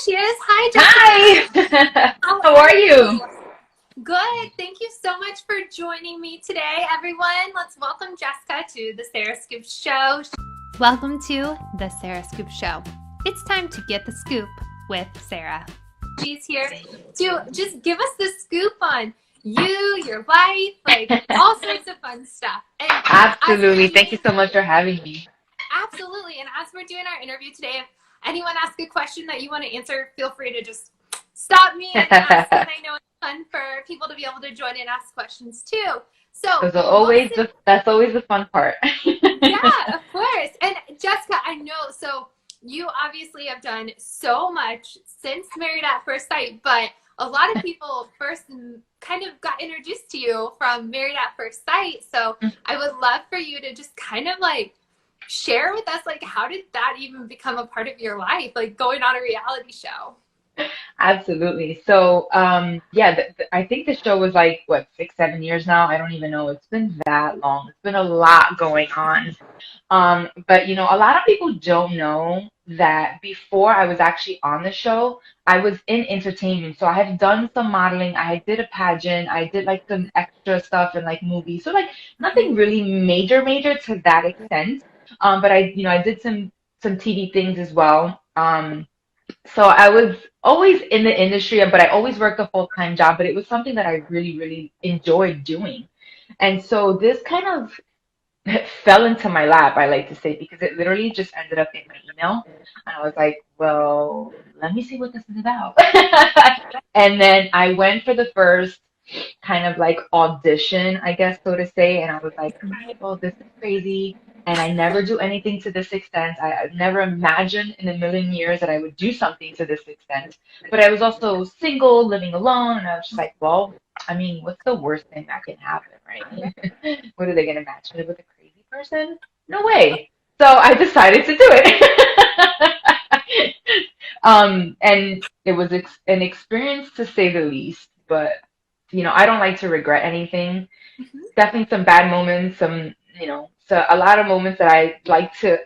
she is. Hi, Jessica. Hi! How How are are you? you? Good. Thank you so much for joining me today, everyone. Let's welcome Jessica to the Sarah Scoop Show. Welcome to the Sarah Scoop Show. It's time to get the scoop with Sarah. She's here to just give us the scoop on you, your life, like all sorts of fun stuff. And as we're Absolutely. Thank you doing so much for having me. Absolutely. And as we're doing our interview today, if anyone asks a question that you want to answer, feel free to just stop me and ask, because I know it's fun for people to be able to join and ask questions too. So, That's always the fun part. yeah, of course. And Jessica, I know, so you obviously have done so much since Married at First Sight, but a lot of people first kind of got introduced to you from Married at First Sight. So I would love for you to just kind of like share with us, like, how did that even become a part of your life, like going on a reality show? Absolutely. So, yeah, I think the show was like, what, 6, 7 years now? I don't even know. It's been that long. It's been a lot going on. But a lot of people don't know that before I was actually on the show, I was in entertainment. So I had done some modeling. I did a pageant. I did like some extra stuff in like movies. So like nothing really major to that extent. But I did some TV things as well. So I was always in the industry, but I always worked a full-time job, but it was something that I really enjoyed doing. And so this kind of fell into my lap, I like to say, because it literally just ended up in my email. And I was like, well, let me see what this is about. And then I went for the first kind of like audition, I guess, so to say. And I was like, all right, well, this is crazy. And I never do anything to this extent. I never imagined in a million years that I would do something to this extent. But I was also single, living alone. And I was just like, well, I mean, what's the worst thing that can happen, right? What are they going to match me with a crazy person? No way. So I decided to do it. And it was an experience to say the least, but I don't like to regret anything. Definitely some bad moments, so a lot of moments that I like to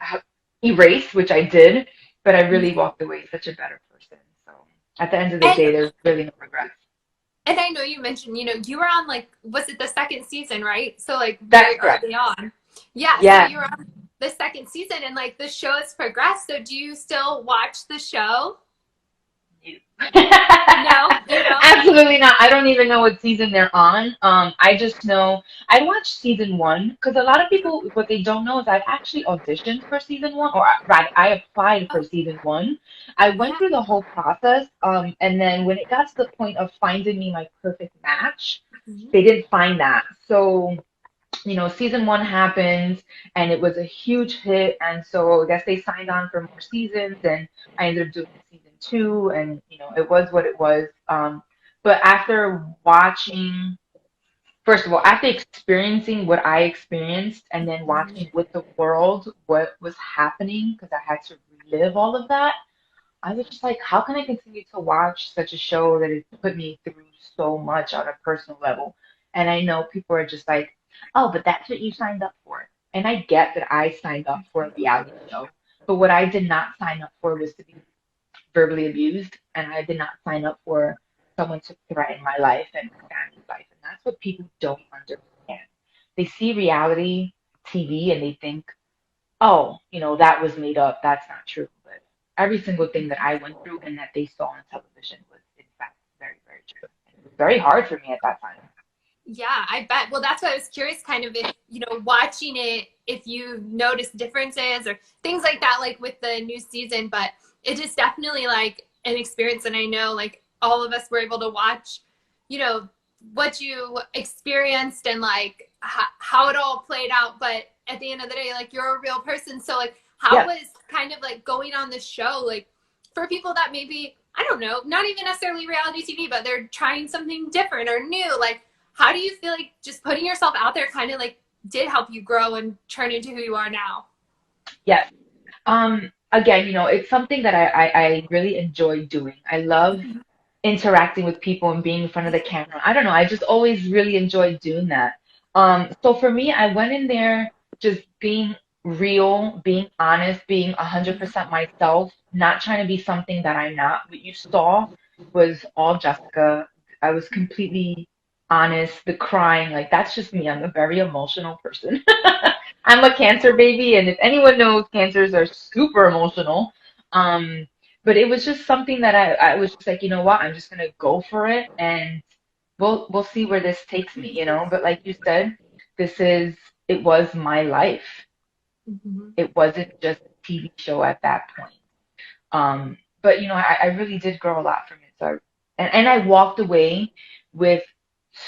erase, which I did, but I really walked away such a better person. So at the end of the and day, there's really no regrets. and I know you mentioned, you were on, like, was it the second season, right? So like That's very correct. early on. Yeah, so Yeah. you were on the second season, and like the show has progressed. So do you still watch the show? No, you don't? Absolutely not. I don't even know what season they're on. I just know I watched season one because a lot of people, what they don't know is I actually auditioned for season one, or rather, I applied for Oh, season one. I went yeah. through the whole process, and then when it got to the point of finding me my perfect match, Mhm. they didn't find that. So season one happened and it was a huge hit. And so I guess they signed on for more seasons and I ended up doing season two and, it was what it was. But after watching, first of all, after experiencing what I experienced and then watching with the world what was happening, because I had to relive all of that, I was just like, how can I continue to watch such a show that has put me through so much on a personal level? And I know people are just like, oh, but that's what you signed up for. And I get that I signed up for a reality show. But what I did not sign up for was to be verbally abused. And I did not sign up for someone to threaten my life and my family's life. And that's what people don't understand. They see reality TV and they think, oh, that was made up. That's not true. But every single thing that I went through and that they saw on television was, in fact, very true. And it was very hard for me at that time. Yeah, I bet. Well, that's why I was curious, kind of, if, watching it, if you noticed differences or things like that, like with the new season. But it is definitely like an experience. And I know, like, all of us were able to watch, you know, what you experienced and like how it all played out. But at the end of the day, like, you're a real person. So, like, how Yeah. was kind of like going on this show, like, for people that maybe, I don't know, not even necessarily reality TV, but they're trying something different or new, like, how do you feel like just putting yourself out there kind of like did help you grow and turn into who you are now? Yes. Again, it's something that I really enjoy doing. I love interacting with people and being in front of the camera. I don't know. I just always really enjoyed doing that. So for me, I went in there just being real, being honest, being 100% myself, not trying to be something that I'm not. What you saw was all Jessica. I was completely honest, the crying, like that's just me. I'm a very emotional person. I'm a cancer baby, and if anyone knows, cancers are super emotional. Um, but it was just something that I was just like, you know what, I'm just gonna go for it and we'll see where this takes me, you know. But like you said, it was my life. Mhm. It wasn't just a TV show at that point. But you know, I really did grow a lot from it. So and I walked away with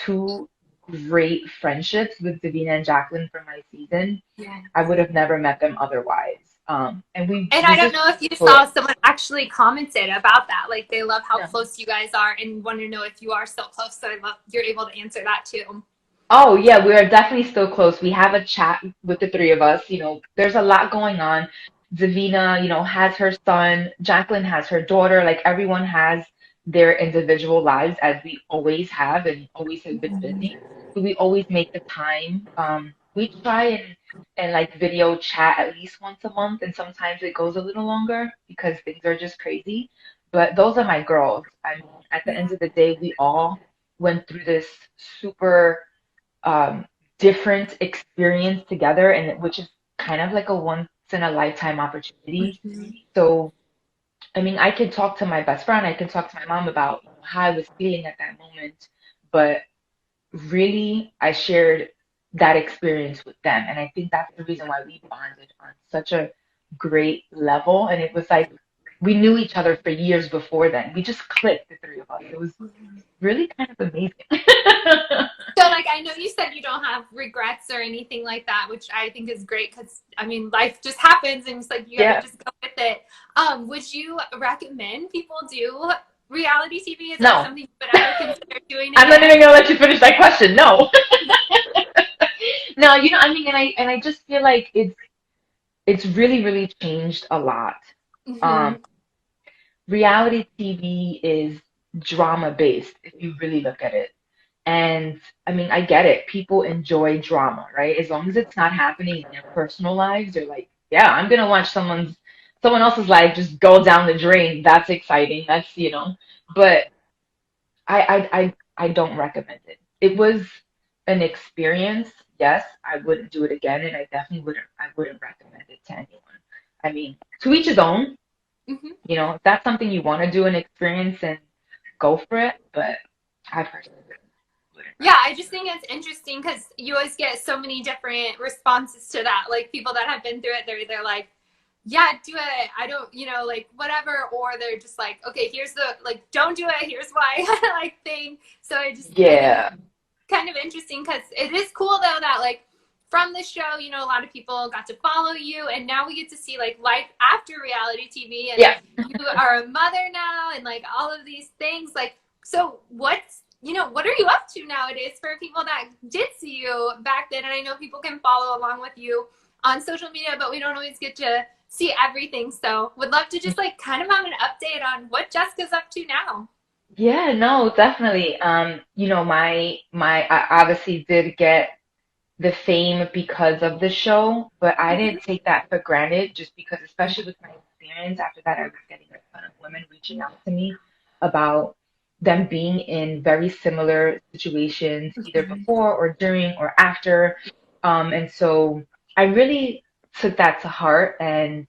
two great friendships with Davina and Jacqueline from my season. Yeah. I would have never met them otherwise. And And I we don't just know if you enjoy saw it. someone actually commented about that. Like they love how Yeah. close you guys are and want to know if you are still close. So I love you're able to answer that too. Oh yeah, we are definitely still close. We have a chat with the three of us. You know, there's a lot going on. Davina, you know, has her son. Jacqueline has her daughter. Like everyone has their individual lives, as we always have and always have been busy. So we always make the time. We try and like video chat at least once a month, and sometimes it goes a little longer because things are just crazy. But those are my girls. I mean, at the Yeah. end of the day, we all went through this super different experience together, and which is kind of like a once in a lifetime opportunity. Mhm. So, I mean, I could talk to my best friend, I could talk to my mom about how I was feeling at that moment, but really, I shared that experience with them, and I think that's the reason why we bonded on such a great level. And it was like we knew each other for years before then. We just clicked, the three of us. It was really kind of amazing. So, like, I know you said you don't have regrets or anything like that, which I think is great because I mean, life just happens and it's like you got to Yeah. just go with it. Would you recommend people do reality TV? Is that No, something you would ever consider doing I'm not again? even gonna let you finish that question. No. No, you know, I mean, and I just feel like it's really, really changed a lot. Um, Mm-hmm. reality TV is drama based if you really look at it. And I mean, I get it. People enjoy drama, right? As long as it's not happening in their personal lives, they're like, yeah, I'm gonna watch someone else's life just go down the drain. That's exciting. That's, you know. But I don't recommend it. It was an experience. Yes, I wouldn't do it again, and I wouldn't recommend it to anyone. I mean, to each his own. Mm-hmm. You know, if that's something you want to do and experience, and go for it. But I personally wouldn't Yeah, recommend I just think it's interesting because you always get so many different responses to that. Like people that have been through it, they're either like, yeah, do it. I don't, like whatever. Or they're just like, okay, here's the, like, don't do it. Here's why, like thing. So it. I think it's Yeah, kind of interesting because it is cool though that like from the show, a lot of people got to follow you and now we get to see like life after reality TV and yeah, you are a mother now and like all of these things. Like, so what are you up to nowadays for people that did see you back then? And I know people can follow along with you on social media, but we don't always get to see everything. So would love to just like kind of have an update on what Jessica's up to now. yeah. No, definitely. You know, I obviously did get the fame because of the show, but I Mhm. didn't take that for granted just because, especially with my experience after that, I was getting a ton of women reaching out to me about them being in very similar situations, either before or during or after. And so I really took that to heart, and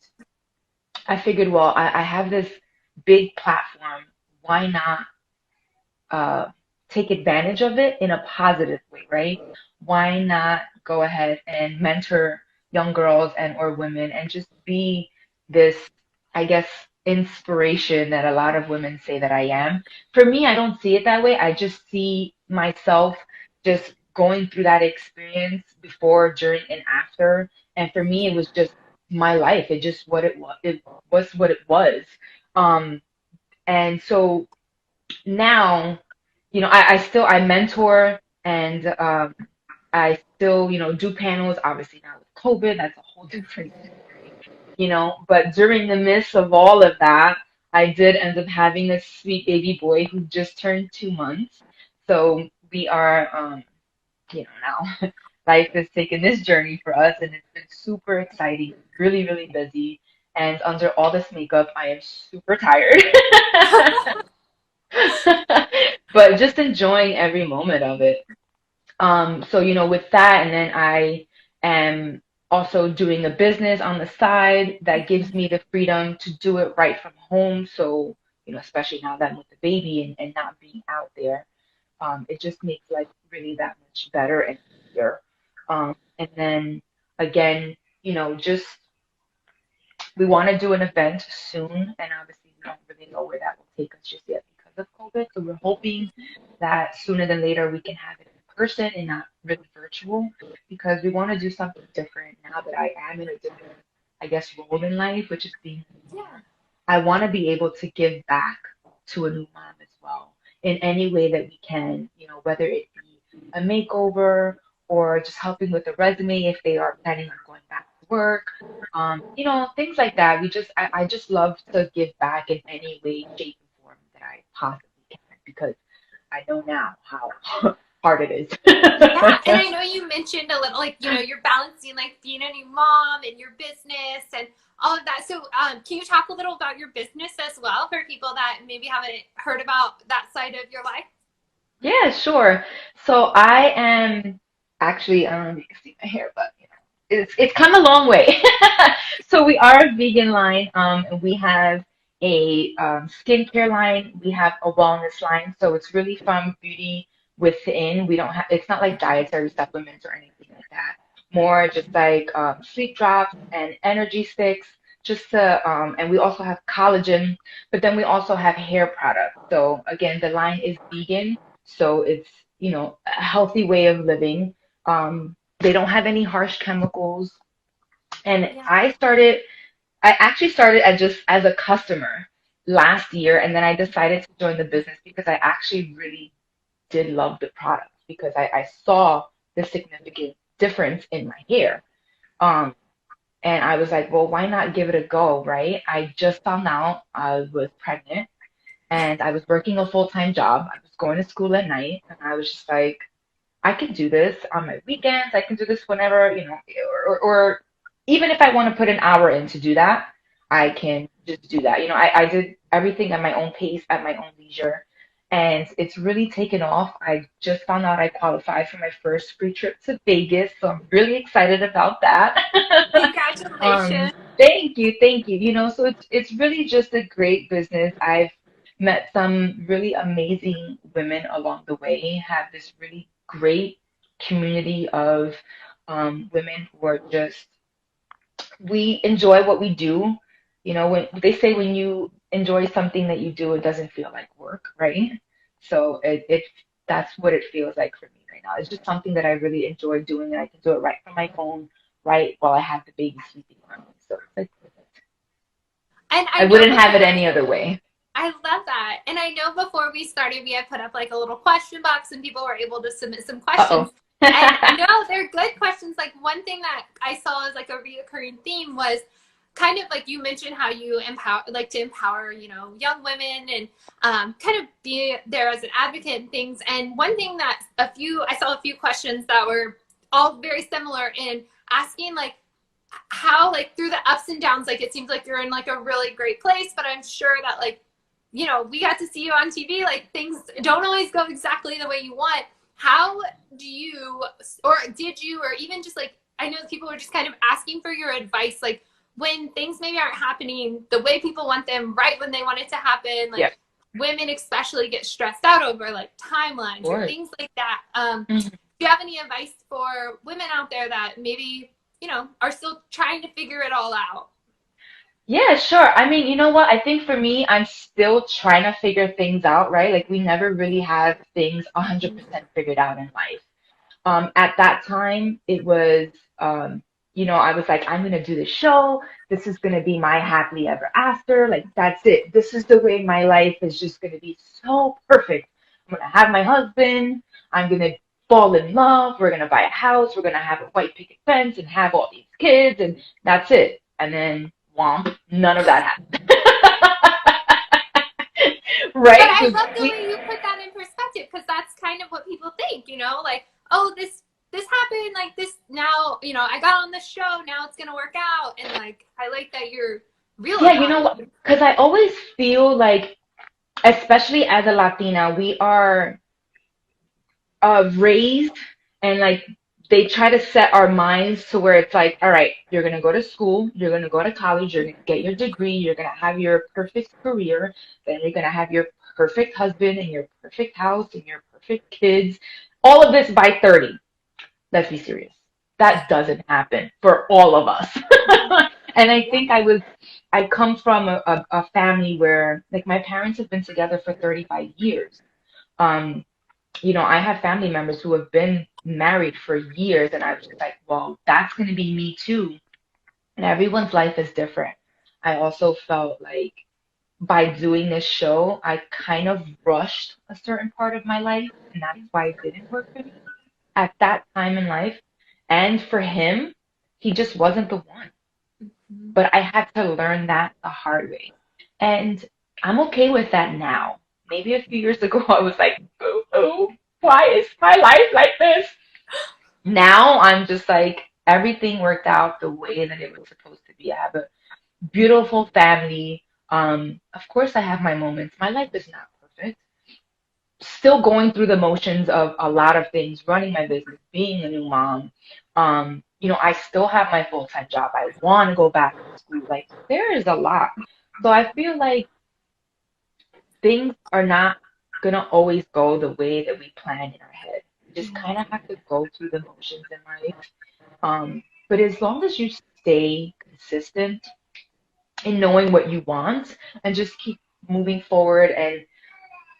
I figured, well, I have this big platform. Why not uh, take advantage of it in a positive way, right? Why not go ahead and mentor young girls and or women and just be this, I guess, inspiration that a lot of women say that I am. For me, I don't see it that way. I just see myself just going through that experience before, during, and after. And for me, it was just my life. It just what it was. It was what it was. Um, and so now, you know, I mentor and I still, you know, do panels. Obviously now with COVID, that's a whole different story, you know. But during the midst of all of that, I did end up having a sweet baby boy who just turned 2 months. So we are, you know, now life has taken this journey for us, and it's been super exciting, really, really busy. And under all this makeup, I am super tired. But just enjoying every moment of it. So, with that, and then I am also doing a business on the side that gives me the freedom to do it right from home. So, especially now that I'm with the baby and not being out there, it just makes life really that much better and easier. And then again, just we want to do an event soon, and obviously we don't really know where that will take us just yet because of COVID. So we're hoping that sooner than later we can have it in person and not really virtual, because we want to do something different now that I am in a different, I guess, role in life, which is being a mom. Yeah. I want to be able to give back to a new mom as well in any way that we can, whether it be a makeover or just helping with a resume if they are planning on going back to work, things like that. I just love to give back in any way, shape, and form that I possibly can, because I know now how hard it Yeah, and is. I know you mentioned a little, like, you're balancing like being a new mom and your business and all of that. So, can you talk a little about your business as well for people that maybe haven't heard about that side of your life? Yeah, sure. So I am actually, I don't know if you can see my hair, but it's come a long way. So we are a vegan line, and we have a skincare line. We have a wellness line. So it's really from beauty within. We don't have, it's not like dietary supplements or anything like that. More just like sleep drops and energy sticks, just to, and we also have collagen, but then we also have hair products. So again, the line is vegan, so it's, a healthy way of living. They don't have any harsh chemicals. And Yeah. I actually started as just as a customer last year, and then I decided to join the business because I actually really did love the product, because I saw the significant difference in my hair. Um, and I was like, well, why not give it a go, right? I just found out I was pregnant, and I was working a full-time job. I was going to school at night, and I was just like, I can do this on my weekends. I can do this whenever, or even if I want to put an hour in to do that, I can just do that. I did everything at my own pace, at my own leisure, and it's really taken off. I just found out I qualified for my first free trip to Vegas, so I'm really excited about that. Congratulations. Thank you, thank you. So it's really just a great business. I've met some really amazing women along the way, have this really great community of women who are just, we enjoy what we do. When they say when you enjoy something that you do, it doesn't feel like work, right? So that's what it feels like for me right now. It's just something that I really enjoy doing, and I can do it right from my phone, right while I have the baby sleeping on me. So it's like, And I I know wouldn't have it before, any other way. I love that. And I know before we started, we had put up like a little question box and people were able to submit some questions. Uh-oh. And no, they're good questions. Like one thing that I saw as like a reoccurring theme was kind of like you mentioned how you empower, like to empower, young women and kind of be there as an advocate and things. And one thing that I saw a few questions that were all very similar in asking like how like through the ups and downs, like it seems like you're in like a really great place, but I'm sure that like we got to see you on TV. Like things don't always go exactly the way you want. How do you, or did you, or even just like, I know people are just kind of asking for your advice, like when things maybe aren't happening the way people want them, right when they want it to happen, like Yeah, of women especially get stressed out over like timelines or course. things like that. Mhm. Do you have any advice for women out there that maybe, are still trying to figure it all out? Yeah, sure. I mean, you know what? I think for me, I'm still trying to figure things out, right? Like we never really have things 100% figured out in life. At that time, it was, I was like, I'm gonna do the show. This is gonna be my happily ever after. Like that's it. This is the way my life is just gonna be so perfect. I'm gonna have my husband. I'm gonna fall in love. We're gonna buy a house. We're gonna have a white picket fence and have all these kids, and that's it. And then, womp, none of that happened. But Right? I Because love the we, way you put that in perspective because that's kind of what people think, like, oh, this this happened, like this now, I got on this show, now it's gonna work out. And like I like that you're real Yeah, you about know what? it. Because I always feel like, especially as a Latina, we are raised, and like they try to set our minds to where it's like, all right, you're gonna go to school, you're gonna go to college, you're gonna get your degree, you're gonna have your perfect career, then you're gonna have your perfect husband and your perfect house and your perfect kids. All of this by 30. Let's be serious. That doesn't happen for all of us. And I Yeah. think I come from a family where like my parents have been together for 35 years. Um, I have family members who have been married for years, and I was just like, well, that's going to be me too. And everyone's life is different. I also felt like by doing this show, I kind of rushed a certain part of my life, and that's why it didn't work for me at that time in life. And for him, he just wasn't the one. Mhm. But I had to learn that the hard way. And I'm okay with that now. Maybe a few years ago, I was like, oh, why is my life like this? Now I'm just like, everything worked out the way that it was supposed to be. I have a beautiful family. Of course, I have my moments. My life is not perfect. Still going through the motions of a lot of things, running my business, being a new mom. I still have my full-time job. I want to go back to school. Like, there is a lot. So I feel like things are not gonna always go the way that we plan in our head. We just kind of have to go through the motions in life. But as long as you stay consistent in knowing what you want and just keep moving forward, and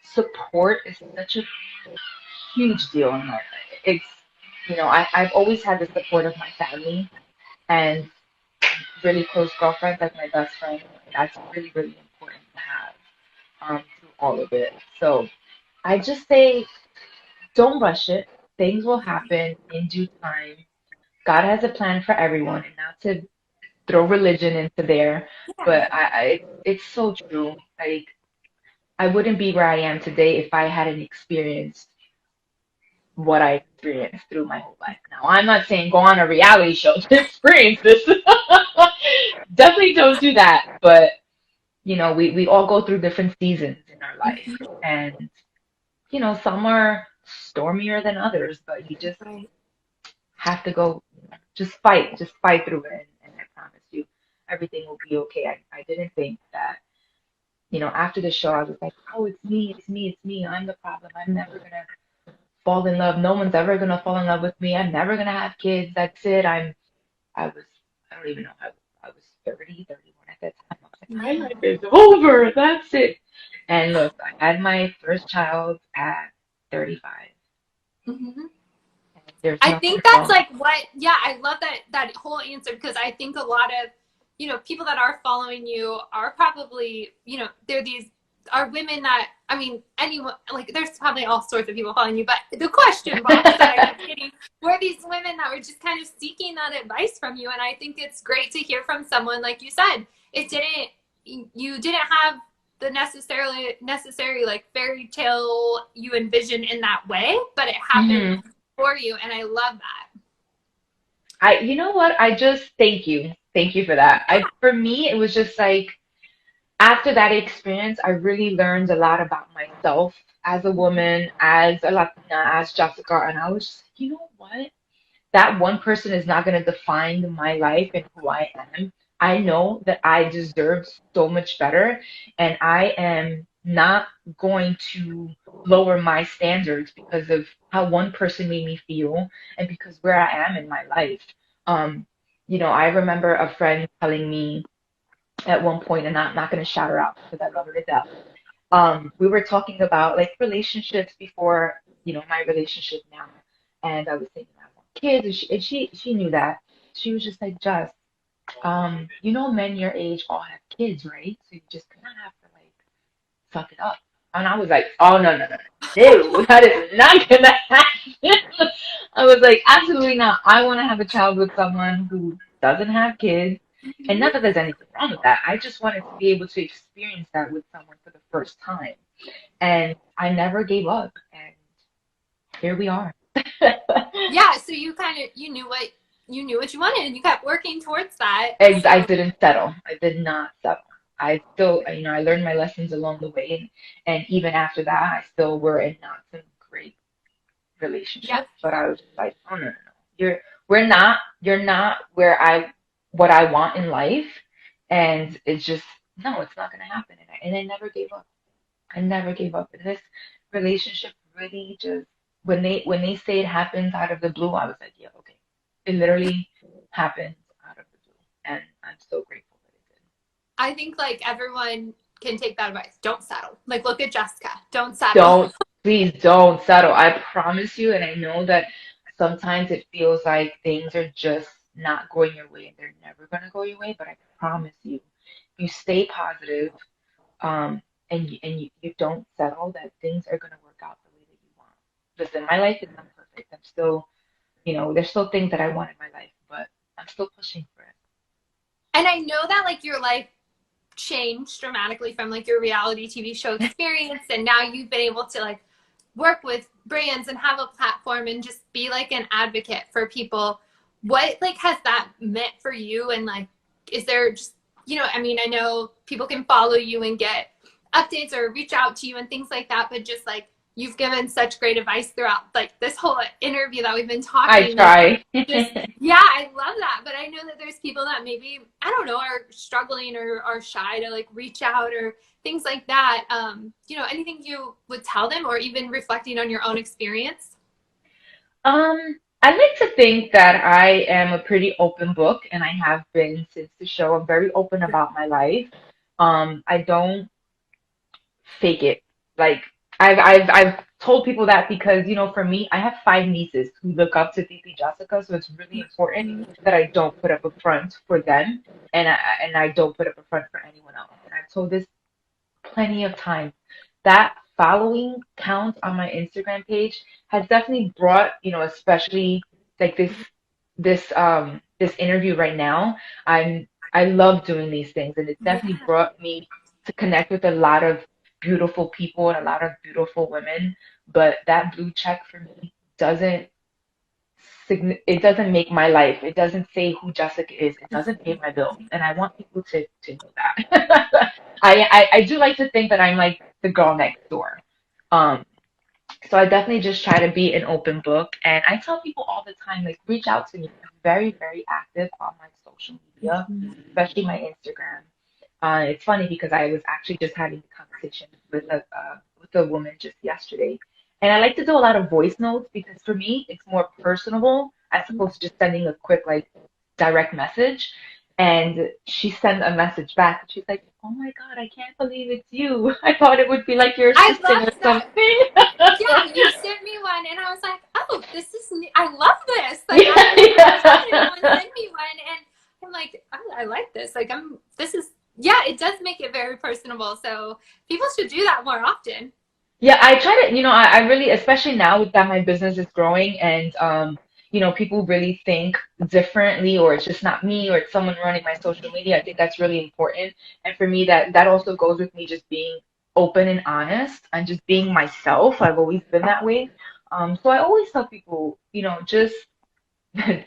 support is such a huge deal in my life. I've always had the support of my family and really close girlfriends, like my best friend. That's really, really important to have through all of it. So I just say, don't rush it. Things will happen in due time. God has a plan for everyone, and not to throw religion into there, Yeah. but it's so true. Like, I wouldn't be where I am today if I hadn't experienced what I experienced through my whole life. Now, I'm not saying go on a reality show to experience this. Definitely don't do that. But, we all go through different seasons in our life. Mhm. And, some are stormier than others, but you just Right. have to go, just fight through it. And I promise you, everything will be okay. I didn't think that, after the show, I was like, oh, it's me, it's me, it's me. I'm the problem. I'm never going to fall in love. No one's ever gonna fall in love with me. I'm never gonna have kids. That's it. I was, I don't even know. I was 30, 31 at that time. I was like, my Yeah. life is over. That's it. And look, I had my first child at 35. Mhm. And there's I nothing think that's wrong. like what, yeah, I love that whole answer because I think a lot of, people that are following you are probably, they're these are women that, I mean, anyone, like there's probably all sorts of people following you, but the question box that I kept getting were these women that were just kind of seeking that advice from you. And I think it's great to hear from someone, like you said, you didn't have the necessary like fairy tale you envisioned in that way, but it happened Hmm. for you, and I love that. You know what? I just thank you. Thank you for that. For me, it was just like, after that experience, I really learned a lot about myself as a woman, as a Latina, as Jessica, and I was just like, you know what? That one person is not going to define my life and who I am. I know that I deserve so much better, and I am not going to lower my standards because of how one person made me feel and because where I am in my life. Um, I remember a friend telling me at one point, and I'm not going to shout her out because I love her to death. We were talking about like relationships before, my relationship now, and I was thinking I want kids, and she knew that. She was just like, Jess, men your age all have kids, right? So you just kind of have to like suck it up. And I was like, oh no, no, no, no, no, that is not gonna happen. I was like, absolutely not. I want to have a child with someone who doesn't have kids. And not that there's anything wrong with that. I just wanted to be able to experience that with someone for the first time. And I never gave up. And here we are. Yeah, so you kind of you knew what you wanted and you kept working towards that. I So didn't settle. I did not settle. I still, I learned my lessons along the way, and even after that, I still were in not some great yeah, relationship. But I was just like, oh no, no, no, you're not what I want in life, and it's just no, it's not gonna happen. And I never gave up. I never gave up. And this relationship really just when they say it happens out of the blue, I was like, yeah, okay. It literally happened out of the blue, and I'm so grateful that it did. I think like everyone can take that advice. Don't settle. Like look at Jessica. Don't settle. Don't, please don't settle. I promise you, and I know that sometimes it feels like things are just not going your way and they're never gonna go your way, but I promise you, you stay positive, and you don't settle, that things are gonna work out the way that you want. Listen, my life is not perfect. I'm still, there's still things that I want in my life, but I'm still pushing for it. And I know that like your life changed dramatically from like your reality TV show experience and now you've been able to like work with brands and have a platform and just be like an advocate for people. What like has that meant for you? And like is there just I mean I know people can follow you and get updates or reach out to you and things like that, but just like you've given such great advice throughout like this whole interview that we've been I talking, and try. just yeah, I love that. But I know that there's people that maybe I don't know are struggling or are shy to like reach out or things like that. Anything you would tell them, or even reflecting on your own experience? I like to think that I am a pretty open book, and I have been since the show. I'm very open about my life. I don't fake it. Like I've told people that because for me, I have five nieces who look up to Titi Jessica, so it's really important that I don't put up a front for them, and I don't put up a front for anyone else. And I've told this plenty of times. That following count on my Instagram page has definitely brought, especially like this interview right now. I love doing these things, and it's definitely Yeah. brought me to connect with a lot of beautiful people and a lot of beautiful women. But that blue check for me doesn't it doesn't make my life. It doesn't say who Jessica is. It doesn't pay my bills, and I want people to know that. I do like to think that I'm like the girl next door. Um, so I definitely just try to be an open book, and I tell people all the time, like, reach out to me. I'm very, very active on my social media, especially my Instagram. It's funny because I was actually just having a conversation with a woman just yesterday, and I like to do a lot of voice notes because for me it's more personable as opposed to just sending a quick like direct message. And she sent a message back, and she's like, "Oh my God, I can't believe it's you. I thought it would be like your I assistant or love that. something." Yeah, you sent me one, and I was like, "Oh, this is neat. I love this." Like, Yeah, I haven't had yeah. anyone send me one, and I'm like, "Oh, I like this." Like, This is. Yeah, it does make it very personable. So people should do that more often. Yeah, I try to, I really, especially now that my business is growing and, people really think differently, or it's just not me, or it's someone running my social media. I think that's really important. And for me, that also goes with me just being open and honest and just being myself. I've always been that way. So I always tell people, just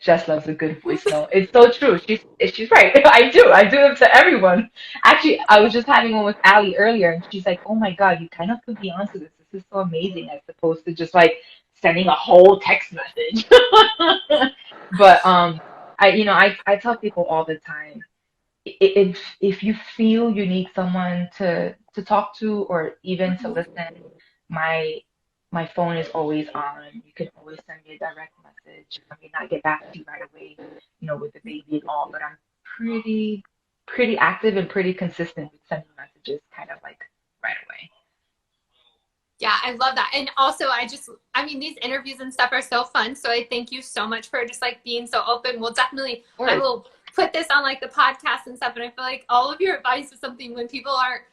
Jess loves a good voice note. It's so true. She's right. I do them to everyone. Actually, I was just having one with Allie earlier, and she's like, "Oh my God, you kind of put me onto this. This is so amazing, as opposed to just like sending a whole text message." But I tell people all the time, if you feel you need someone to talk to or even to listen, my my phone is always on. You can always send me a direct message. I may not get back to you right away, with the baby and all, but I'm pretty active and pretty consistent with sending messages kind of like right away. Yeah, I love that. And also, I mean, these interviews and stuff are so fun. So I thank you so much for just like being so open. We'll definitely, Of I course. will put this on like the podcast and stuff. And I feel like all of your advice is something when people aren't,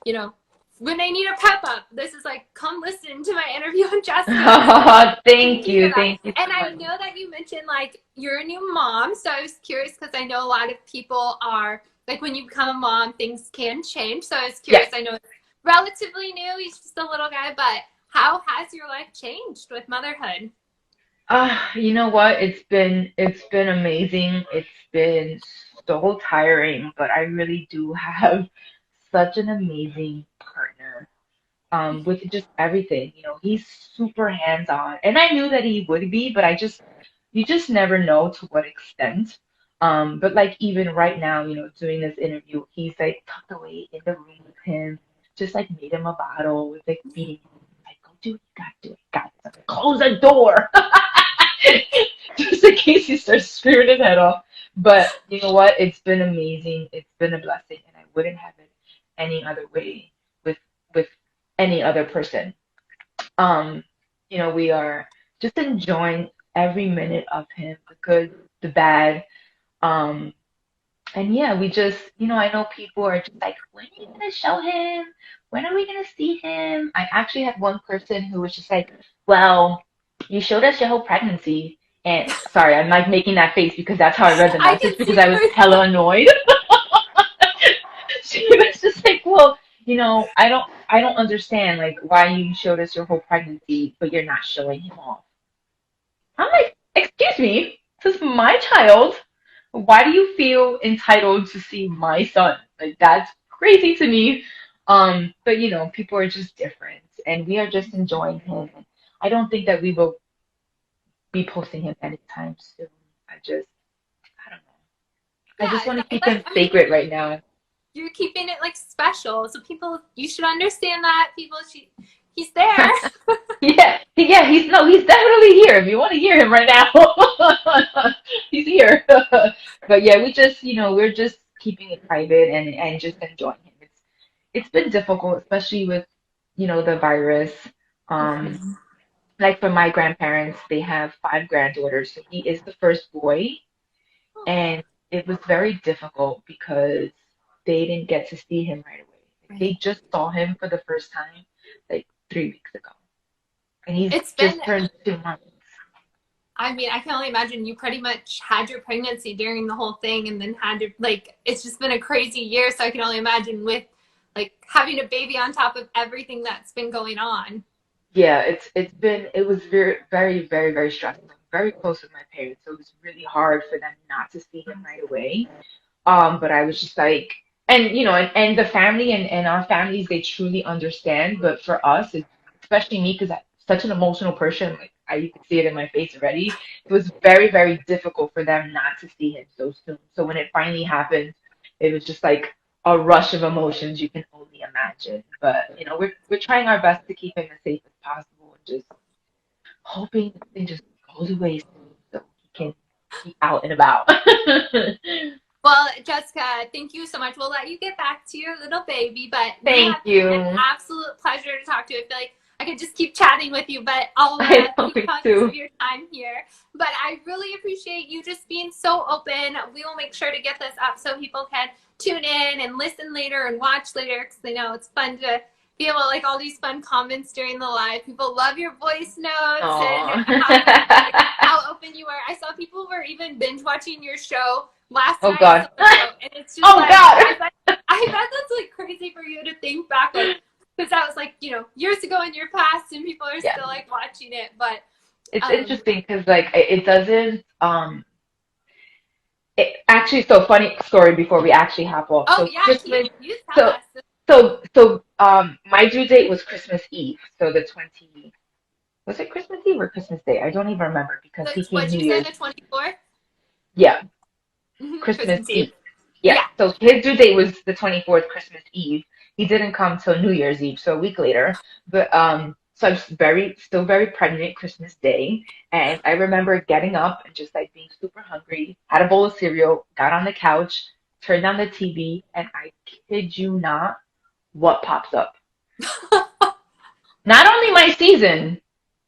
you know, when they need a pep up, this is like, come listen to my interview with Jessica. So thank Thank you for you. that. Thank you And so I much. know that you mentioned like you're a new mom. So I was curious because I know a lot of people are like, when you become a mom, things can change. So I was curious. Yes. I know it's relatively new. He's just a little guy, but how has your life changed with motherhood? You know what? It's been amazing. It's been so tiring, but I really do have such an amazing partner. With just everything. He's super hands-on, and I knew that he would be, but you just never know to what extent. But like even right now, doing this interview, he's like tucked away in the room with him, just like made him a bottle, with like feeding him, like go do it, you gotta do it, got this. Close the door, just in case he starts screaming his head off. But you know what? It's been amazing. It's been a blessing, and I wouldn't have it any other way with with any other person. Um, we are just enjoying every minute of him, the good, the bad. Um, and yeah, we just, I know people are just like, when are you gonna show him? When are we gonna see him? I actually had one person who was just like, well, you showed us your whole pregnancy. And sorry, I'm like making that face because that's how I read the I can message because see I was for hella annoyed. She was just like, well, I don't understand like why you showed us your whole pregnancy, but you're not showing him off. I'm like, excuse me, this is my child. Why do you feel entitled to see my son? Like that's crazy to me. But people are just different, and we are just enjoying him. And I don't think that we will be posting him anytime soon. I don't know. I yeah, just want to keep like him I mean, sacred right now. you're keeping it like special, so people you should understand that people should he's there. Yeah, he's no, he's definitely here. If you want to hear him right now, he's here. But yeah, we're just keeping it private and just enjoying him. It's been difficult, especially with, the virus. Um, Mhm. like for my grandparents, they have five granddaughters, so he is the first boy, and it was very difficult because they didn't get to see him right away. Like, they Right. just saw him for the first time like 3 weeks ago, and he's It's been just turned 2 months. I mean, I can only imagine you pretty much had your pregnancy during the whole thing and then had to like it's just been a crazy year, so I can only imagine with like having a baby on top of everything that's been going on. Yeah, it was very very very very stressful. I'm very close with my parents, so it was really hard for them not to see him right away. But I was just like, and and the family and our families, they truly understand. But for us, especially me, because I'm such an emotional person, like you could see it in my face already. It was very, very difficult for them not to see him so soon. So when it finally happened, it was just like a rush of emotions you can only imagine. But we're trying our best to keep him as safe as possible and just hoping it just goes away soon so he can be out and about. Well, Jessica, thank you so much. We'll let you get back to your little baby, but you Thank have been an you. absolute pleasure to talk to. I feel like I could just keep chatting with you, but I'll I know keep me conscious of too. your time here. But I really appreciate you just being so open. We will make sure to get this up so people can tune in and listen later and watch later because they know it's fun to be able to like all these fun comments during the live. People love your voice notes and like, Aw. how open you are. I saw people were even binge watching your show last Oh night God. solo, and it's just Oh like God. I bet that's like crazy for you to think back, like because that was like years ago in your past, and people are Yeah. still like watching it. But It's um, interesting because like it doesn't actually, so funny story before we actually hop off. oh So yeah, Christmas you tell so us. my due date was Christmas Eve. So the 20 was it Christmas Eve or Christmas Day? I don't even remember because he came What'd New you say? Year's. The 24th, Yeah, Christmas Christmas Eve. Eve. Yeah. Yeah. So his due date was the 24th, Christmas Eve. He didn't come till New Year's Eve, so a week later. But so I was still very pregnant Christmas Day. And I remember getting up and just like being super hungry, had a bowl of cereal, got on the couch, turned on the TV, and I kid you not, what pops up? Not only my season,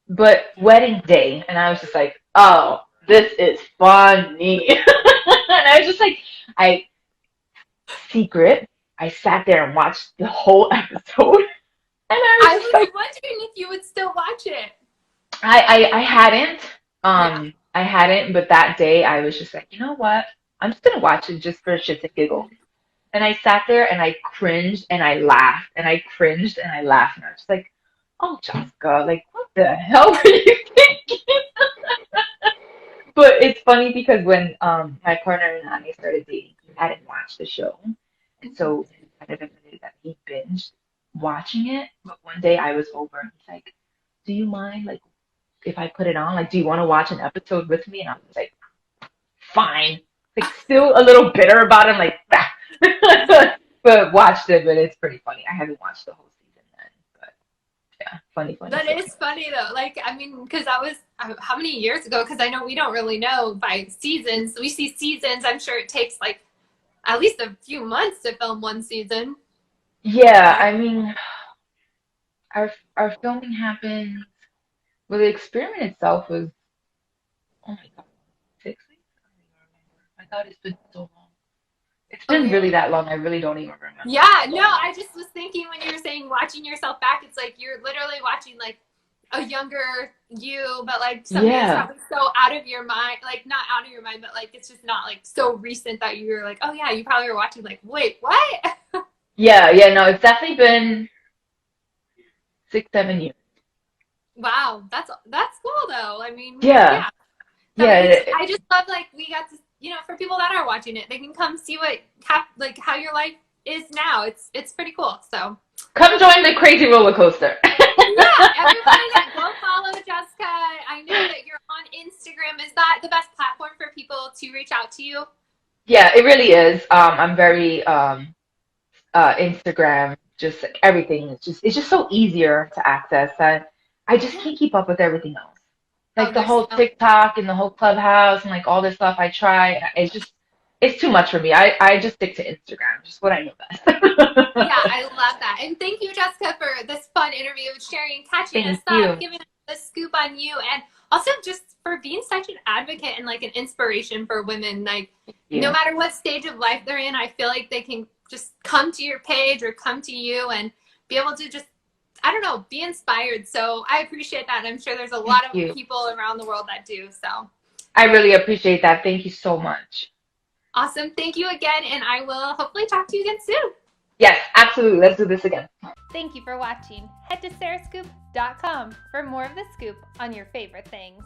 but wedding day. And I was just like, oh, this is funny. And I was just like, I secret. I sat there and watched the whole episode, and I was I just was like, wondering if you would still watch it. I hadn't, Yeah. I hadn't, but that day I was just like, you know what? I'm just gonna watch it just for shits and giggles. And I sat there and I cringed and I laughed and I cringed and I laughed and I was just like, oh, Jessica, like what the hell were you thinking? But it's funny because when my partner and I started dating, he hadn't watched the show, and so he kind of admitted that he binged watching it. But one day I was over, and he's like, "Do you mind like if I put it on? Like, do you want to watch an episode with me?" And I was like, "Fine." Like, still a little bitter about it. I'm like, bah. But watched it, but it's pretty funny. I haven't watched the whole season then, but yeah, funny That story. is funny though. Like, I mean, because that was how many years ago? Because I know we don't really know by seasons. We see seasons. I'm sure it takes like at least a few months to film one season. Yeah, I mean, our filming happened. Well, the experiment itself was, oh my God, 6 weeks? I don't even remember. My God, it's been so long. It's Oh, been really really? that long. I really don't even remember. Yeah, no, I just was thinking when you were saying watching yourself back, it's like you're literally watching like a younger you, but like something that's Yeah. probably so out of your mind, like not out of your mind, but like it's just not like so recent that you're like, oh yeah, you probably were watching like, wait, what? Yeah, no, it's definitely been 6, 7 years. Wow, that's cool though. I mean, Yeah, yeah, that yeah, makes I just love like we got to for people that are watching it, they can come see what like how your life is now. It's pretty cool. So come join the crazy roller coaster. yeah, everybody go follow Jessica. I know that you're on Instagram. Is that the best platform for people to reach out to you? Yeah, it really is. I'm very Instagram, just like everything. It's just so easier to access that I just Yeah. can't keep up with everything else. Oh, Like the there's whole so TikTok and the whole Clubhouse and like all this stuff I try. It's too much for me. I just stick to Instagram, just what I know best. yeah, I love that. And thank you, Jessica, for this fun interview, sharing, catching us Thank up, you. giving us a scoop on you, and also just for being such an advocate and like an inspiration for women. Like, Thank no you. matter what stage of life they're in, I feel like they can just come to your page or come to you and be able to just, I don't know, be inspired. So I appreciate that. And I'm sure there's a Thank lot of you. people around the world that do. So I really appreciate that. Thank you so much. awesome. Thank you again. And I will hopefully talk to you again soon. Yes, absolutely. Let's do this again. Thank you for watching. Head to sarahscoop.com for more of the scoop on your favorite things.